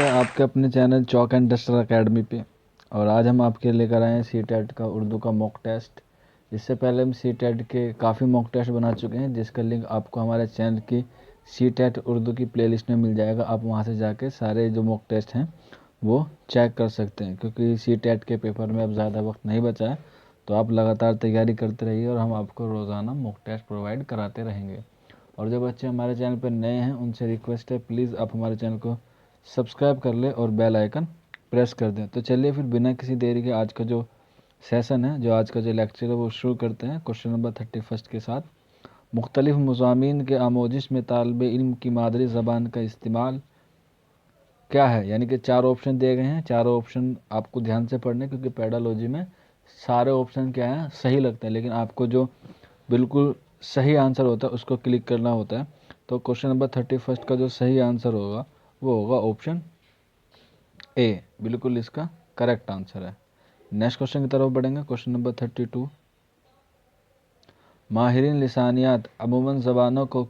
स्वागत है आपके अपने channel chalk and duster academy पे। और आज हम आपके लेकर आए हैं सीटेट का उर्दू का मॉक टेस्ट। इससे पहले हम सीटेट के काफ़ी मॉक टेस्ट बना चुके हैं, जिसका लिंक आपको हमारे चैनल की सीटेट उर्दू की प्लेलिस्ट में मिल जाएगा। आप वहां से जाके सारे जो मॉक टेस्ट हैं वो चेक कर सकते हैं, क्योंकि सीटेट के पेपर में अब ज़्यादा वक्त नहीं बचा है। तो आप लगातार तैयारी करते रहिए और हम आपको रोज़ाना मॉक टेस्ट प्रोवाइड कराते रहेंगे। और जो बच्चे हमारे चैनल पर नए हैं उनसे रिक्वेस्ट है, प्लीज़ आप हमारे चैनल को सब्सक्राइब कर ले और बेल आइकन प्रेस कर दें। तो चलिए फिर बिना किसी देरी के आज का जो सेशन है, जो आज का जो लेक्चर है वो शुरू करते हैं क्वेश्चन नंबर 31 के साथ। मुख्तलिफ मज़ामीन के आमोजिश में तालिब इल्म की मादरी ज़बान का इस्तेमाल क्या है। यानी कि 4 ऑप्शन दिए गए हैं। चारों ऑप्शन आपको ध्यान से पढ़ने, क्योंकि पेडालॉजी में सारे ऑप्शन क्या हैं, सही लगते हैं, लेकिन आपको जो बिल्कुल सही आंसर होता है उसको क्लिक करना होता है। तो क्वेश्चन नंबर 31 का जो सही आंसर होगा वो होगा ऑप्शन ए, बिल्कुल इसका करेक्ट आंसर है। नेक्स्ट क्वेश्चन की तरफ बढ़ेंगे। क्वेश्चन नंबर 32, माहिरीन लिसानियात अमूमन ज़बानों को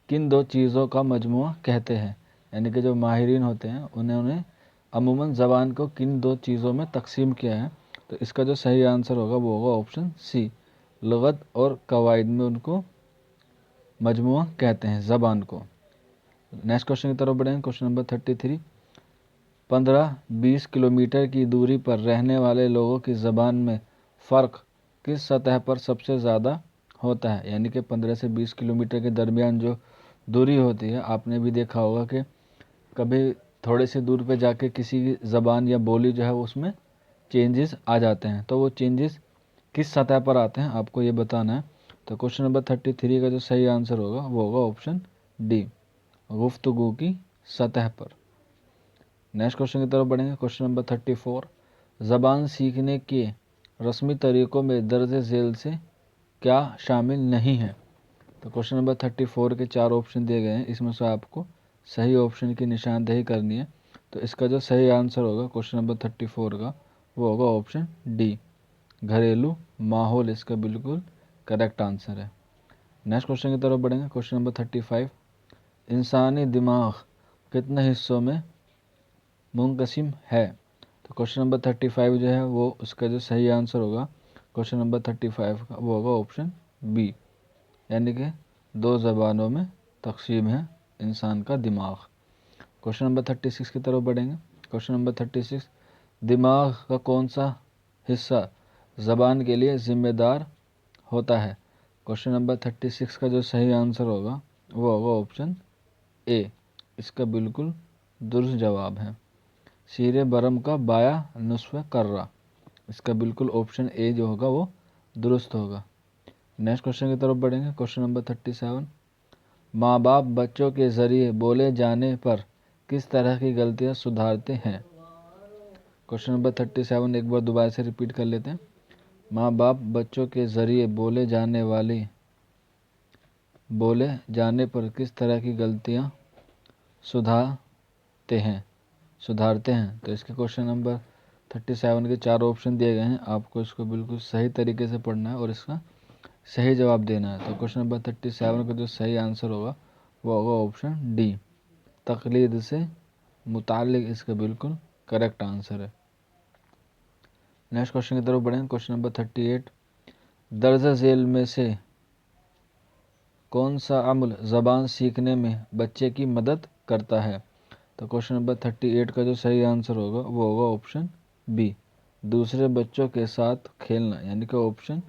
किन दो चीज़ों का मजमुआ कहते हैं। यानी कि जो माहिरीन होते हैं उन्होंने अमूमन ज़बान को किन दो चीज़ों में तकसीम किया है। तो इसका जो सही आंसर होगा वो होगा ऑप्शन सी, लुगत और कवायद में उनको मजमुआ कहते हैं ज़बान को। नेक्स्ट क्वेश्चन की तरफ बढ़ेंगे। क्वेश्चन नंबर 33, 15-20 किलोमीटर की दूरी पर रहने वाले लोगों की ज़बान में फ़र्क किस सतह पर सबसे ज़्यादा होता है। यानी कि 15 से 20 किलोमीटर के दरमियान जो दूरी होती है, आपने भी देखा होगा कि कभी थोड़े से दूर पे जाके किसी की ज़बान या बोली जो है उसमें चेंजेस आ जाते हैं। तो वो चेंजेस किस सतह पर आते हैं आपको ये बताना है। तो क्वेश्चन नंबर 33 का जो सही आंसर होगा वो होगा ऑप्शन डी, गुफ्तगू की सतह पर। नेक्स्ट क्वेश्चन की तरफ बढ़ेंगे। क्वेश्चन नंबर 34, ज़बान सीखने के रस्मी तरीक़ों में दर्ज झेल से क्या शामिल नहीं है। तो क्वेश्चन नंबर 34 के 4 ऑप्शन दिए गए हैं, इसमें से आपको सही ऑप्शन की निशानदेही करनी है। तो इसका जो सही आंसर होगा क्वेश्चन नंबर 34 का वो होगा ऑप्शन डी, घरेलू माहौल इसका बिल्कुल करेक्ट आंसर है। नेक्स्ट क्वेश्चन की तरफ बढ़ेंगे। क्वेश्चन नंबर 35, इंसानी दिमाग कितने हिस्सों में मुनक़सिम है। तो क्वेश्चन नंबर 35 जो है वो उसका जो सही आंसर होगा क्वेश्चन नंबर 35 का वो होगा ऑप्शन बी, यानी कि 2 ज़बानों में तकसीम है इंसान का दिमाग। क्वेश्चन नंबर 36 की तरफ बढ़ेंगे। क्वेश्चन नंबर 36, दिमाग का कौन सा हिस्सा ज़बान के लिए ज़िम्मेदार होता है। क्वेश्चन नंबर 36 का जो सही आंसर होगा वो होगा ऑप्शन ए, इसका बिल्कुल दुरुस्त जवाब है, शीरे बरम का बाया नुस्फ़ कर्रा। इसका बिल्कुल ऑप्शन ए जो होगा वो दुरुस्त होगा। नेक्स्ट क्वेश्चन की तरफ बढ़ेंगे। क्वेश्चन नंबर 37, माँ बाप बच्चों के ज़रिए बोले जाने पर किस तरह की गलतियाँ सुधारते हैं। क्वेश्चन नंबर 37 एक बार दोबारा से रिपीट कर लेते हैं। माँ बाप बच्चों के ज़रिए बोले जाने पर किस तरह की गलतियाँ सुधारते हैं। तो इसके क्वेश्चन नंबर 37 के 4 ऑप्शन दिए गए हैं, आपको इसको बिल्कुल सही तरीके से पढ़ना है और इसका सही जवाब देना है। तो क्वेश्चन नंबर 37 का जो सही आंसर होगा वो होगा ऑप्शन डी, तकलीद से मुताल्लिक इसका बिल्कुल करेक्ट आंसर है। नेक्स्ट क्वेश्चन की तरफ बढ़ें। क्वेश्चन नंबर 38, दर्ज झेल में से कौन सा अमल ज़बान सीखने में बच्चे की मदद करता है। तो क्वेश्चन नंबर 38 का जो सही आंसर होगा वो होगा ऑप्शन बी, दूसरे बच्चों के साथ खेलना, यानी कि ऑप्शन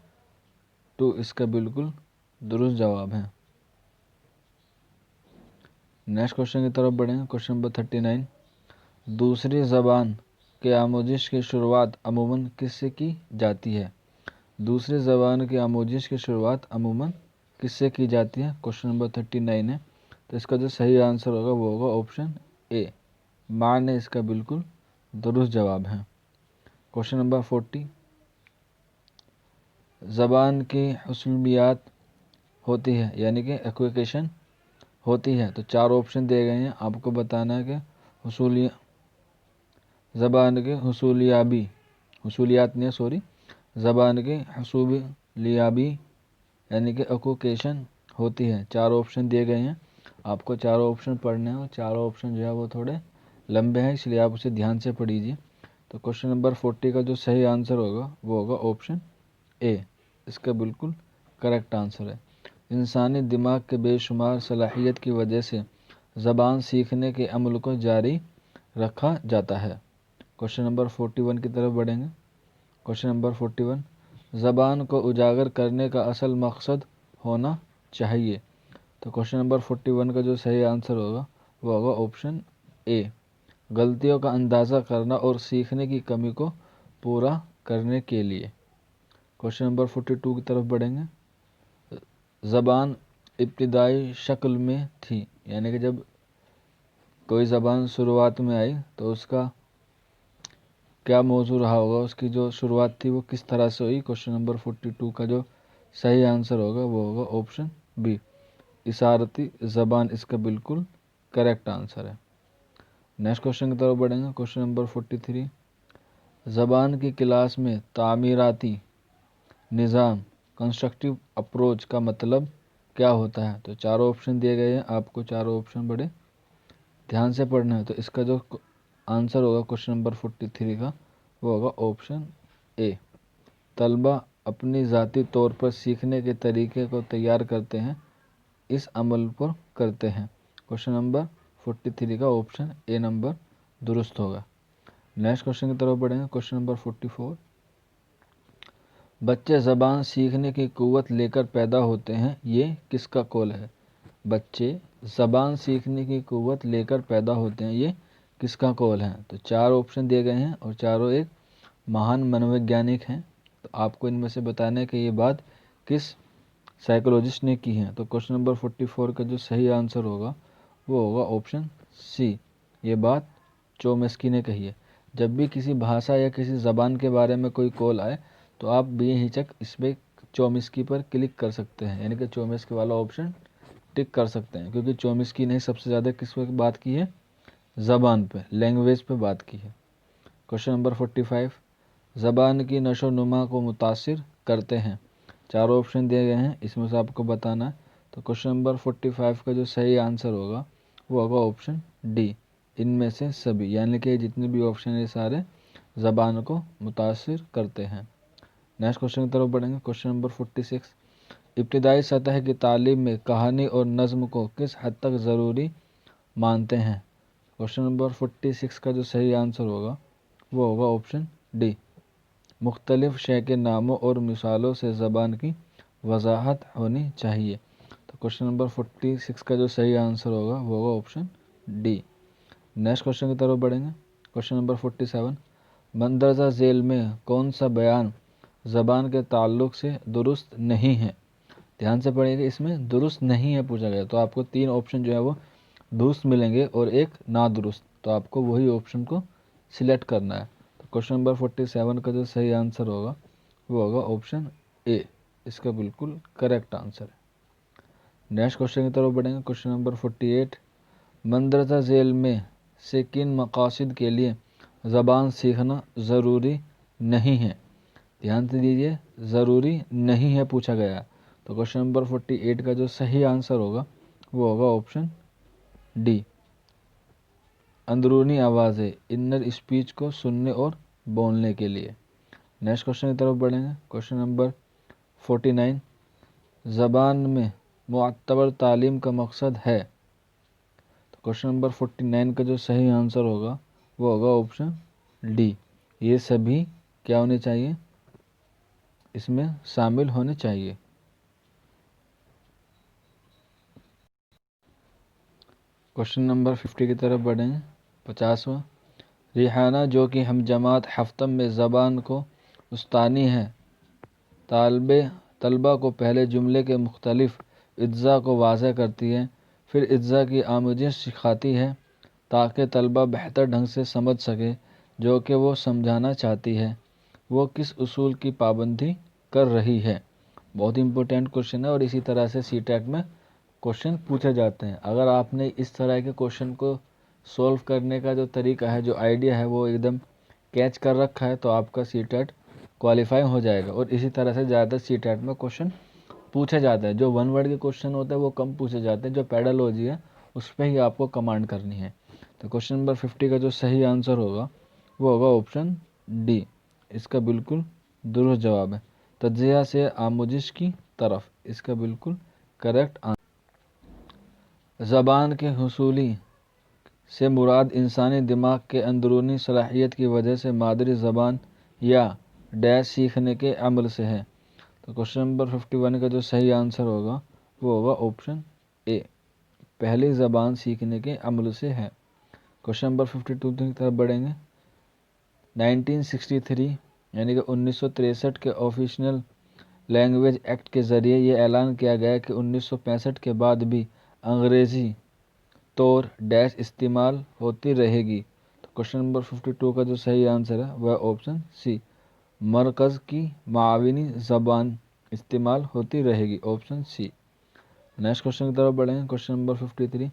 2 इसका बिल्कुल दुरुस्त जवाब है। नेक्स्ट क्वेश्चन की तरफ बढ़ेंगे। क्वेश्चन नंबर 39, दूसरी ज़बान के आमोजिश की शुरुआत अमूमन किससे की जाती है। दूसरी ज़बान की आमोजिश की शुरुआत अमूमन किससे की जाती है। क्वेश्चन नंबर 39 है, तो इसका जो सही आंसर होगा वो होगा ऑप्शन ए, माँ ने इसका बिल्कुल दुरुस्त जवाब है। क्वेश्चन नंबर 40, ज़बान की हुस्नियात होती है, यानी कि एक्विकेशन होती है। तो 4 ऑप्शन दिए गए हैं, आपको बताना है कि ज़बान के हुसूलियात नहीं सॉरी, ज़बान के हसूलियाबी यानी कि एक्विकेशन होती है। 4 ऑप्शन दिए गए हैं, आपको चारों ऑप्शन पढ़ने हैं और चारों ऑप्शन जो है वो थोड़े लंबे हैं, इसलिए आप उसे ध्यान से पढ़िए। तो क्वेश्चन नंबर 40 का जो सही आंसर होगा वो होगा ऑप्शन ए, इसका बिल्कुल करेक्ट आंसर है। इंसानी दिमाग के बेशुमार सलाहियत की वजह से ज़बान सीखने के अमल को जारी रखा जाता है। क्वेश्चन नंबर 41 की तरफ बढ़ेंगे। क्वेश्चन नंबर 41, ज़बान को उजागर करने का असल मकसद होना चाहिए। तो क्वेश्चन नंबर 41 का जो सही आंसर होगा वो होगा ऑप्शन ए, गलतियों का अंदाज़ा करना और सीखने की कमी को पूरा करने के लिए। क्वेश्चन नंबर 42 की तरफ बढ़ेंगे। ज़बान इब्तिदाई शक्ल में थी, यानी कि जब कोई ज़बान शुरुआत में आई तो उसका क्या मौजू रहा होगा, उसकी जो शुरुआत थी वो किस तरह से हुई। क्वेश्चन नंबर 42 का जो सही आंसर होगा वो होगा ऑप्शन बी, इशारती ज़बान, इसका बिल्कुल करेक्ट आंसर है। नेक्स्ट क्वेश्चन की तरफ बढ़ेंगे। क्वेश्चन नंबर 43, ज़बान की क्लास में तामीराती निज़ाम कंस्ट्रक्टिव अप्रोच का मतलब क्या होता है। तो चारों ऑप्शन दिए गए हैं, आपको चारों ऑप्शन बड़े ध्यान से पढ़ना है। तो इसका जो आंसर होगा क्वेश्चन नंबर 43 का वो होगा ऑप्शन ए, तलबा अपनी ज़ाती तौर पर सीखने के तरीके को तैयार करते हैं, इस अमल पर करते हैं। क्वेश्चन नंबर 43 का ऑप्शन ए नंबर दुरुस्त होगा। नेक्स्ट क्वेश्चन की तरफ बढ़ेंगे। क्वेश्चन नंबर 44, बच्चे ज़बान सीखने की कुव्वत लेकर पैदा होते हैं, ये किसका कौल है। बच्चे ज़बान सीखने की कुव्वत लेकर पैदा होते हैं, ये किसका कौल है। तो चार ऑप्शन दिए गए हैं और चारों एक महान मनोवैज्ञानिक हैं। तो आपको इनमें से बताना है कि ये बात किस साइकोलॉजिस्ट ने की है। तो क्वेश्चन नंबर 44 का जो सही आंसर होगा वो होगा ऑप्शन सी, ये बात चोम्स्की ने कही है। जब भी किसी भाषा या किसी ज़बान के बारे में कोई कॉल आए तो आप बेहिचक इस पर चोम्स्की पर क्लिक कर सकते हैं, यानी कि चोम्स्की वाला ऑप्शन टिक कर सकते हैं, क्योंकि चोम्स्की ने सबसे ज़्यादा किस पे बात की है, ज़बान पे, लैंग्वेज पे बात की है। क्वेश्चन नंबर 45, ज़बान की नशो नुमा को मुतासिर करते हैं। चारों ऑप्शन दिए गए हैं, इसमें से आपको बताना है। तो क्वेश्चन नंबर 45 का जो सही आंसर होगा वो होगा ऑप्शन डी, इनमें से सभी, यानी कि जितने भी ऑप्शन है सारे ज़बान को मुतासिर करते हैं। नेक्स्ट क्वेश्चन की तरफ बढ़ेंगे। क्वेश्चन नंबर 46, इब्तिदाई सतह की तालीम में कहानी और नज़्म को किस हद तक ज़रूरी मानते हैं। क्वेश्चन नंबर 46 का जो सही आंसर होगा वो होगा ऑप्शन डी, मुख्तलिफ शय के नामों और मिसालों से ज़बान की वजाहत होनी चाहिए। तो क्वेश्चन नंबर 46 का जो सही आंसर होगा वो होगा ऑप्शन डी। नेक्स्ट क्वेश्चन की तरफ बढ़ेंगे। क्वेश्चन नंबर 47, मंदरजा झेल में कौन सा बयान ज़बान के ताल्लुक़ से दुरुस्त नहीं है। ध्यान से पढ़िएगा, इसमें दुरुस्त नहीं है पूछा गया, तो आपको तीन ऑप्शन जो है वो दुरुस्त मिलेंगे और एक ना दुरुस्त, तो आपको वही ऑप्शन को सिलेक्ट करना है। तो क्वेश्चन नंबर 47 का जो सही आंसर होगा वो होगा ऑप्शन ए, इसका बिल्कुल करेक्ट आंसर है। नेक्स्ट क्वेश्चन की तरफ बढ़ेंगे। क्वेश्चन नंबर 48, मंदरजा झेल में से किन मकासद के लिए ज़बान सीखना ज़रूरी नहीं है। ध्यान से दीजिए, ज़रूरी नहीं है पूछा गया। तो क्वेश्चन नंबर 48 का जो सही आंसर होगा वो होगा ऑप्शन डी, अंदरूनी आवाज़ें, इनर स्पीच को सुनने और बोलने के लिए। नेक्स्ट क्वेश्चन की तरफ बढ़ेंगे। क्वेश्चन नंबर 49, ज़बान में मुअत्तबर तालीम का मकसद है। तो क्वेश्चन नंबर 49 का जो सही आंसर होगा वो होगा ऑप्शन डी, ये सभी क्या होने चाहिए, इसमें शामिल होने चाहिए। क्वेश्चन नंबर 50 की तरफ बढ़ेंगे। 50वां, रिहाना जो कि हम जमात हफ्तम में ज़बान को उस्तानी है, तलबा को पहले जुमले के मुख्तलिफ अज्जा को वाज़ह करती है, फिर अज्जा की आमुजिश सिखाती है ताकि तलबा बेहतर ढंग से समझ सके जो कि वो समझाना चाहती है, वो किस उसूल की पाबंदी कर रही है। बहुत इंपॉर्टेंट क्वेश्चन है और इसी तरह से सीटेट में क्वेश्चन पूछे जाते हैं। अगर आपने इस तरह के क्वेश्चन को सॉल्व करने का जो तरीका है, जो आइडिया है, वो एकदम कैच कर रखा है तो आपका सीटेट क्वालिफाई हो जाएगा। और इसी तरह से ज़्यादा सीटेट में क्वेश्चन पूछे जाते हैं। जो वन वर्ड के क्वेश्चन होते हैं वो कम पूछे जाते हैं, जो पैडालॉजी है उस पर ही आपको कमांड करनी है। तो क्वेश्चन नंबर 50 का जो सही आंसर होगा वो होगा ऑप्शन डी, इसका बिल्कुल दुरुस्त जवाब है। तज्ज़िया से आमोजिश की तरफ, इसका बिल्कुल करेक्ट आंसर। ज़बान के हुसूली से मुराद इंसानी दिमाग के अंदरूनी सलाहियत की वजह से मादरी ज़बान या डैश सीखने के अमल से है। तो क्वेश्चन नंबर 51 का जो सही आंसर होगा वो होगा ऑप्शन ए, पहली ज़बान सीखने के अमल से है। क्वेश्चन नंबर 52 की तरफ बढ़ेंगे। 1963 यानी कि 1963 के ऑफिशियल लैंग्वेज एक्ट के ज़रिए ये ऐलान किया गया कि 1965 के बाद भी अंग्रेज़ी तौर डैश इस्तेमाल होती रहेगी। तो क्वेश्चन नंबर 52 का जो सही आंसर है वह ऑप्शन सी, मरकज़ की माविनी ज़बान इस्तेमाल होती रहेगी, ऑप्शन सी। नेक्स्ट क्वेश्चन की तरफ बढ़ेंगे। क्वेश्चन नंबर 53,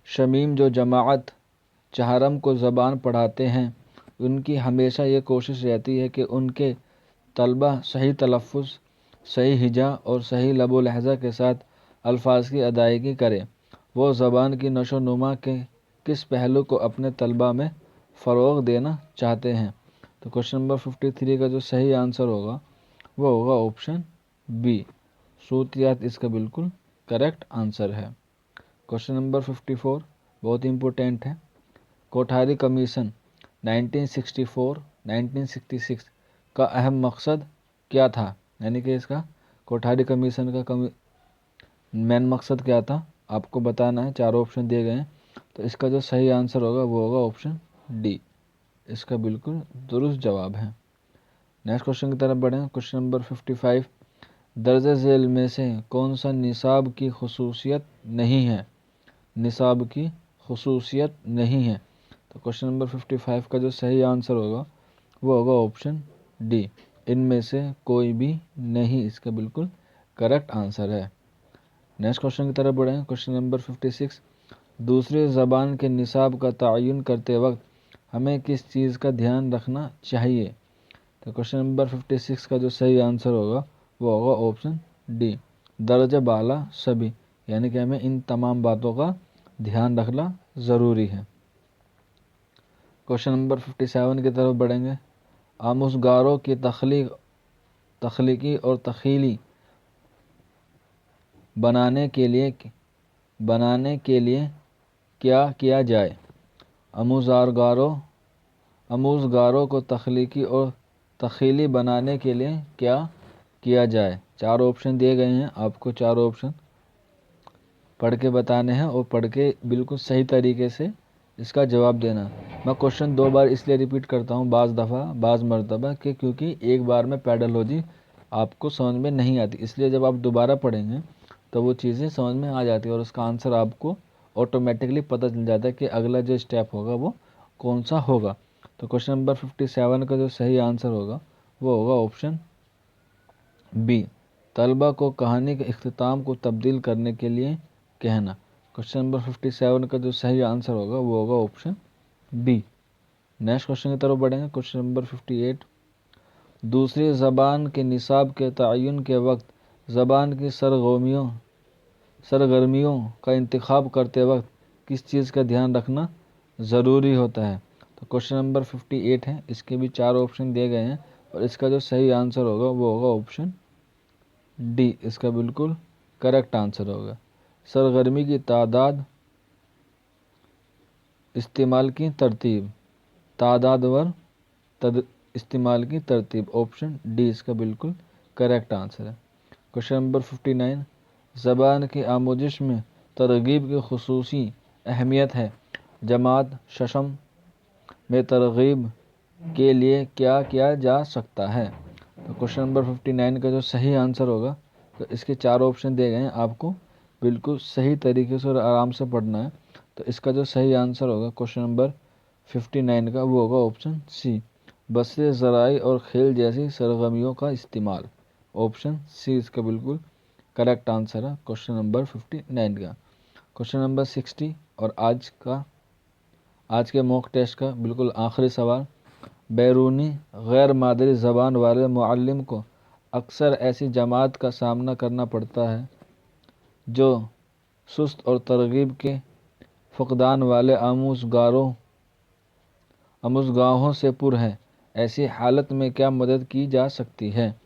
शमीम जो जमाअत चहरम को ज़बान पढ़ाते हैं उनकी हमेशा ये कोशिश रहती है कि उनके तलबा सही तलफ़ुज़, सही हिजा और सही लबो लहज़ा के साथ अल्फाज की अदायगी करें। वो ज़बान की नशो नुमा के किस पहलू को अपने तलबा में फ़रोग़ देना चाहते हैं। तो क्वेश्चन नंबर 53 का जो सही आंसर होगा वो होगा ऑप्शन बी, सूतियात, इसका बिल्कुल करेक्ट आंसर है। क्वेश्चन नंबर 54 बहुत इंपॉर्टेंट है। कोठारी कमीशन 1964-1966 का अहम मकसद क्या था, यानी कि इसका कोठारी कमीशन का मेन मकसद क्या था आपको बताना है। चार ऑप्शन दिए गए हैं, तो इसका जो सही आंसर होगा वो होगा ऑप्शन डी, इसका बिल्कुल दुरुस्त जवाब है। नेक्स्ट क्वेश्चन की तरफ बढ़ें। क्वेश्चन नंबर 55, दर्ज झेल में से कौन सा निसाब की खसूसियत नहीं है, निसाब की खसूसियत नहीं है। तो क्वेश्चन नंबर 55 का जो सही आंसर होगा वो होगा ऑप्शन डी, इनमें से कोई भी नहीं, इसका बिल्कुल करेक्ट आंसर है। नेक्स्ट क्वेश्चन की तरफ बढ़ें। क्वेश्चन नंबर 56, दूसरी ज़बान के निसाब का तयन करते वक्त हमें किस चीज़ का ध्यान रखना चाहिए। तो क्वेश्चन नंबर 56 का जो सही आंसर होगा वो होगा ऑप्शन डी, दर्जा बाला सभी, यानी कि हमें इन तमाम बातों का ध्यान रखना ज़रूरी है। क्वेश्चन नंबर 57 की तरफ बढ़ेंगे। आमुज़गारों की तख्लीकी और तख़ीली बनाने के लिए क्या किया जाए। आमुज़गारों को तख्लीकी और तख़ीली बनाने के लिए क्या किया जाए। चार ऑप्शन दिए गए हैं, आपको चार ऑप्शन पढ़ के बताने हैं और पढ़ के बिल्कुल सही तरीके से इसका जवाब देना। मैं क्वेश्चन दो बार इसलिए रिपीट करता हूँ, बाज़ दफ़ा बाज़ मरतबा कि क्योंकि एक बार में पैडोलॉजी आपको समझ में नहीं आती, इसलिए जब आप दोबारा पढ़ेंगे तो वो चीज़ें समझ में आ जाती है और उसका आंसर आपको ऑटोमेटिकली पता चल जाता है कि अगला जो स्टेप होगा वो कौन सा होगा। तो क्वेश्चन नंबर 57 का जो सही आंसर होगा वो होगा ऑप्शन बी, तलबा को कहानी के इख्तिताम को तब्दील करने के लिए कहना। क्वेश्चन नंबर 57 का जो सही आंसर होगा वो होगा ऑप्शन बी। नेक्स्ट क्वेश्चन की तरफ बढ़ेंगे। क्वेश्चन नंबर 58, दूसरी ज़बान के निसाब के तयन के वक्त ज़बान की सरगर्मियों का इंतखाब करते वक्त किस चीज़ का ध्यान रखना ज़रूरी होता है। तो क्वेश्चन नंबर 58 है, इसके भी चार ऑप्शन दिए गए हैं और इसका जो सही आंसर होगा वो होगा ऑप्शन डी, इसका बिल्कुल करेक्ट आंसर होगा। सरगर्मी की तादाद, इस्तेमाल की तरतीब, तादादवर इस्तेमाल की तरतीब, ऑप्शन डी इसका बिल्कुल करेक्ट आंसर है। क्वेश्चन नंबर 59, ज़बान की आमोजिश में तरगीब की खुसूसी अहमियत है, जमात शशम में तरगीब के लिए क्या किया जा सकता है। तो क्वेश्चन नंबर 59 का जो सही आंसर होगा, तो इसके चार ऑप्शन दिए गए हैं, आपको बिल्कुल सही तरीके से और आराम से पढ़ना है। तो इसका जो सही आंसर होगा क्वेश्चन नंबर 59 का वो होगा ऑप्शन सी, बसरे ज़राई और खेल जैसी सरगर्मियों का इस्तेमाल, ऑप्शन सी इसका बिल्कुल करेक्ट आंसर है क्वेश्चन नंबर 59 का। क्वेश्चन नंबर 60 और आज के मॉक टेस्ट का बिल्कुल आखिरी सवाल, बैरूनी गैर मादरी ज़बान वाले मुअल्लिम को अक्सर ऐसी जमात का सामना करना पड़ता है जो सुस्त और तरगीब के फुकदान वाले आमोज़गाहों से पुर है। ऐसी हालत में क्या मदद की जा सकती है?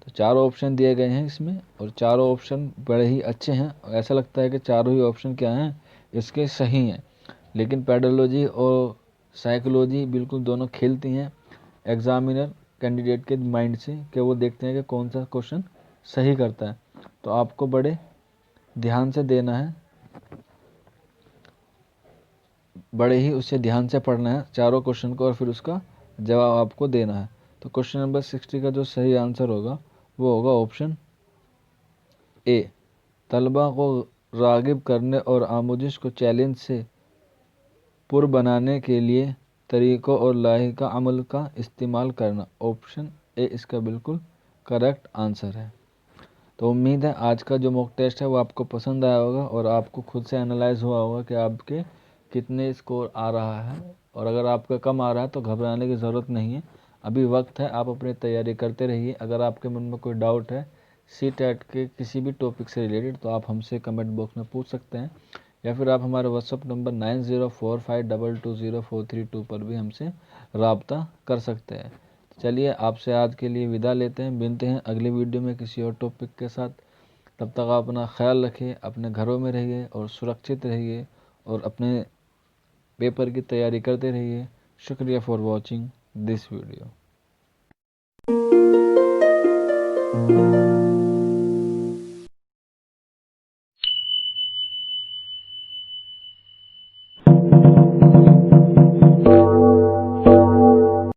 तो चारों ऑप्शन दिए गए हैं इसमें, और चारों ऑप्शन बड़े ही अच्छे हैं। ऐसा लगता है कि चारों ही ऑप्शन क्या हैं, इसके सही हैं। लेकिन पेडोलॉजी और साइकोलॉजी बिल्कुल दोनों खेलती हैं एग्जामिनर कैंडिडेट के माइंड से, कि वो देखते हैं कि कौन सा क्वेश्चन सही करता है। तो आपको बड़े ध्यान से देना है, बड़े ही उससे ध्यान से पढ़ना है चारों क्वेश्चन को, और फिर उसका जवाब आपको देना है। तो क्वेश्चन नंबर 60 का जो सही आंसर होगा वो होगा ऑप्शन ए। तलबा को रागिब करने और आमोजिश को चैलेंज से पुर बनाने के लिए तरीक़ों और लाहिका अमल का इस्तेमाल करना। ऑप्शन ए इसका बिल्कुल करेक्ट आंसर है। तो उम्मीद है आज का जो मॉक टेस्ट है वो आपको पसंद आया होगा, और आपको खुद से एनालाइज हुआ होगा कि आपके कितने स्कोर आ रहा है। और अगर आपका कम आ रहा है तो घबराने की ज़रूरत नहीं है, अभी वक्त है, आप अपनी तैयारी करते रहिए। अगर आपके मन में कोई डाउट है CTET के किसी भी टॉपिक से रिलेटेड, तो आप हमसे कमेंट बॉक्स में पूछ सकते हैं, या फिर आप हमारे व्हाट्सअप नंबर 9045220432 पर भी हमसे रब्ता कर सकते हैं। चलिए आपसे आज के लिए विदा लेते हैं, मिलते हैं अगली वीडियो में किसी और टॉपिक के साथ। तब तक आप अपना ख्याल रखिए, अपने घरों में रहिए और सुरक्षित रहिए, और अपने पेपर की तैयारी करते रहिए। शुक्रिया फॉर वॉचिंग दिस वीडियो।